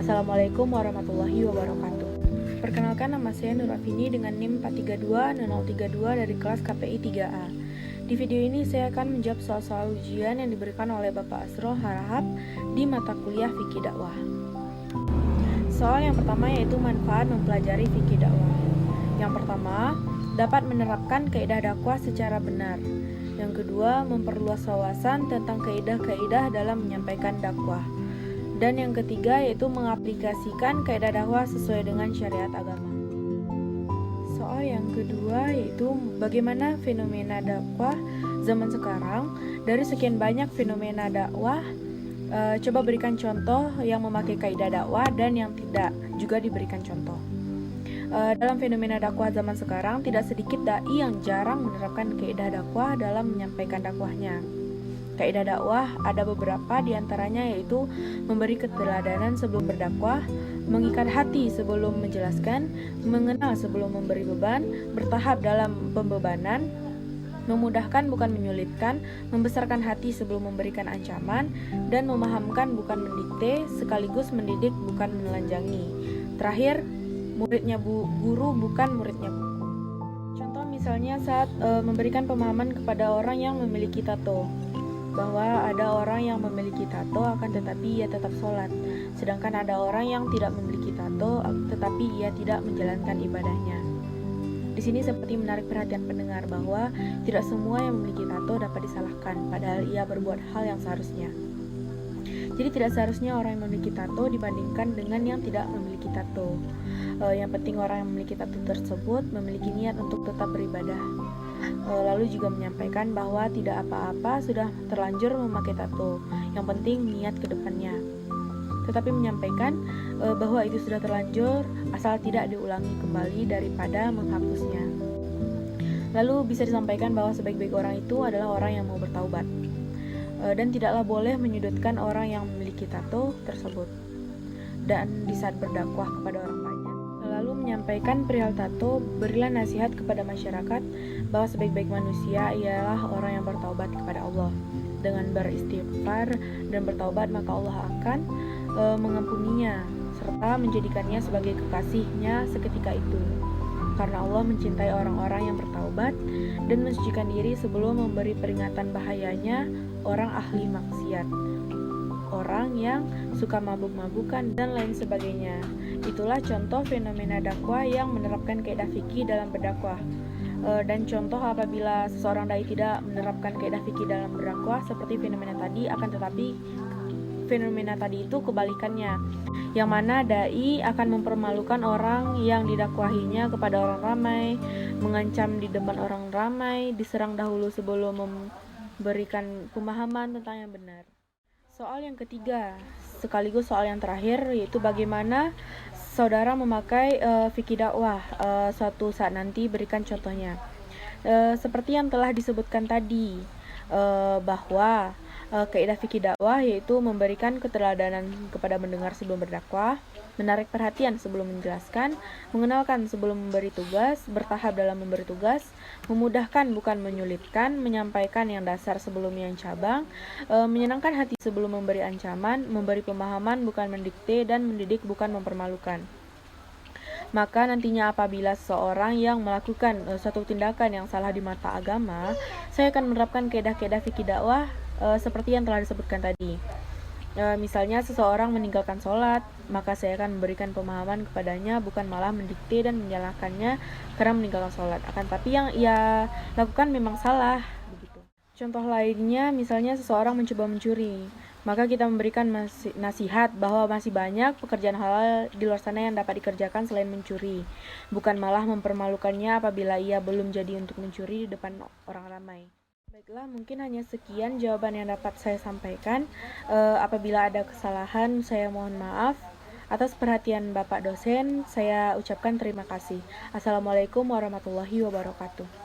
Assalamualaikum warahmatullahi wabarakatuh. Perkenalkan, nama saya Nur Afini dengan NIM 4320032 dari kelas KPI 3A. Di video ini saya akan menjawab soal-soal ujian yang diberikan oleh Bapak Asrul Harahap di mata kuliah Fikih Dakwah. Soal yang pertama yaitu manfaat mempelajari fikih dakwah. Yang pertama, dapat menerapkan kaidah dakwah secara benar. Yang kedua, memperluas wawasan tentang kaidah-kaidah dalam menyampaikan dakwah. Dan yang ketiga yaitu mengaplikasikan kaidah dakwah sesuai dengan syariat agama. Soal yang kedua yaitu bagaimana fenomena dakwah zaman sekarang. Dari sekian banyak fenomena dakwah, coba berikan contoh yang memakai kaidah dakwah dan yang tidak juga diberikan contoh. Dalam fenomena dakwah zaman sekarang, tidak sedikit dai yang jarang menerapkan kaidah dakwah dalam menyampaikan dakwahnya. Kaidah dakwah ada beberapa, diantaranya yaitu memberi keteladanan sebelum berdakwah, mengikat hati sebelum menjelaskan, mengenal sebelum memberi beban, bertahap dalam pembebanan, memudahkan bukan menyulitkan, membesarkan hati sebelum memberikan ancaman, dan memahamkan bukan mendikte, sekaligus mendidik bukan menelanjangi. Terakhir, muridnya guru bukan muridnya buku. Contoh misalnya saat memberikan pemahaman kepada orang yang memiliki tato, bahwa ada orang yang memiliki tato akan tetapi ia tetap sholat, sedangkan ada orang yang tidak memiliki tato tetapi ia tidak menjalankan ibadahnya. Di sini seperti menarik perhatian pendengar bahwa tidak semua yang memiliki tato dapat disalahkan, padahal ia berbuat hal yang seharusnya. Jadi tidak seharusnya orang yang memiliki tato dibandingkan dengan yang tidak memiliki tato. Yang penting orang yang memiliki tato tersebut memiliki niat untuk tetap beribadah. Lalu juga menyampaikan bahwa tidak apa-apa sudah terlanjur memakai tato, yang penting niat ke depannya. Tetapi menyampaikan bahwa itu sudah terlanjur asal tidak diulangi kembali daripada menghapusnya. Lalu bisa disampaikan bahwa sebaik-baik orang itu adalah orang yang mau bertaubat, dan tidaklah boleh menyudutkan orang yang memiliki tato tersebut. Dan di saat berdakwah kepada orang banyak, lalu menyampaikan perihal tato, berilah nasihat kepada masyarakat bahwa sebaik-baik manusia ialah orang yang bertaubat kepada Allah. Dengan beristighfar dan bertaubat, maka Allah akan mengampuninya serta menjadikannya sebagai kekasihnya seketika itu. Karena Allah mencintai orang-orang yang bertaubat dan mensucikan diri sebelum memberi peringatan bahayanya orang ahli maksiat, orang yang suka mabuk-mabukan dan lain sebagainya. Itulah contoh fenomena dakwah yang menerapkan kaidah fikih dalam berdakwah. Dan contoh apabila seseorang dai tidak menerapkan kaidah fikih dalam berdakwah seperti fenomena tadi, akan tetapi fenomena tadi itu kebalikannya, yang mana dai akan mempermalukan orang yang didakwahinya kepada orang ramai, mengancam di depan orang ramai, diserang dahulu sebelum memberikan pemahaman tentang yang benar. Soal yang ketiga, sekaligus soal yang terakhir, yaitu bagaimana saudara memakai fikih dakwah suatu saat nanti. Berikan contohnya. Seperti yang telah disebutkan tadi, bahwa kaidah fikih dakwah yaitu memberikan keteladanan kepada mendengar sebelum berdakwah, menarik perhatian sebelum menjelaskan, mengenalkan sebelum memberi tugas, bertahap dalam memberi tugas, memudahkan bukan menyulitkan, menyampaikan yang dasar sebelum yang cabang, menyenangkan hati sebelum memberi ancaman, memberi pemahaman bukan mendikte, dan mendidik bukan mempermalukan. Maka nantinya apabila seseorang yang melakukan suatu tindakan yang salah di mata agama, saya akan menerapkan kaidah-kaidah fikih dakwah seperti yang telah disebutkan tadi. Misalnya seseorang meninggalkan sholat, maka saya akan memberikan pemahaman kepadanya bukan malah mendikte dan menyalahkannya karena meninggalkan sholat. Akan tapi yang ia lakukan memang salah, begitu. Contoh lainnya, misalnya seseorang mencoba mencuri, maka kita memberikan nasihat bahwa masih banyak pekerjaan halal di luar sana yang dapat dikerjakan selain mencuri, bukan malah mempermalukannya apabila ia belum jadi untuk mencuri di depan orang ramai. Baiklah, mungkin hanya sekian jawaban yang dapat saya sampaikan. Apabila ada kesalahan, saya mohon maaf. Atas perhatian Bapak dosen, saya ucapkan terima kasih. Assalamualaikum warahmatullahi wabarakatuh.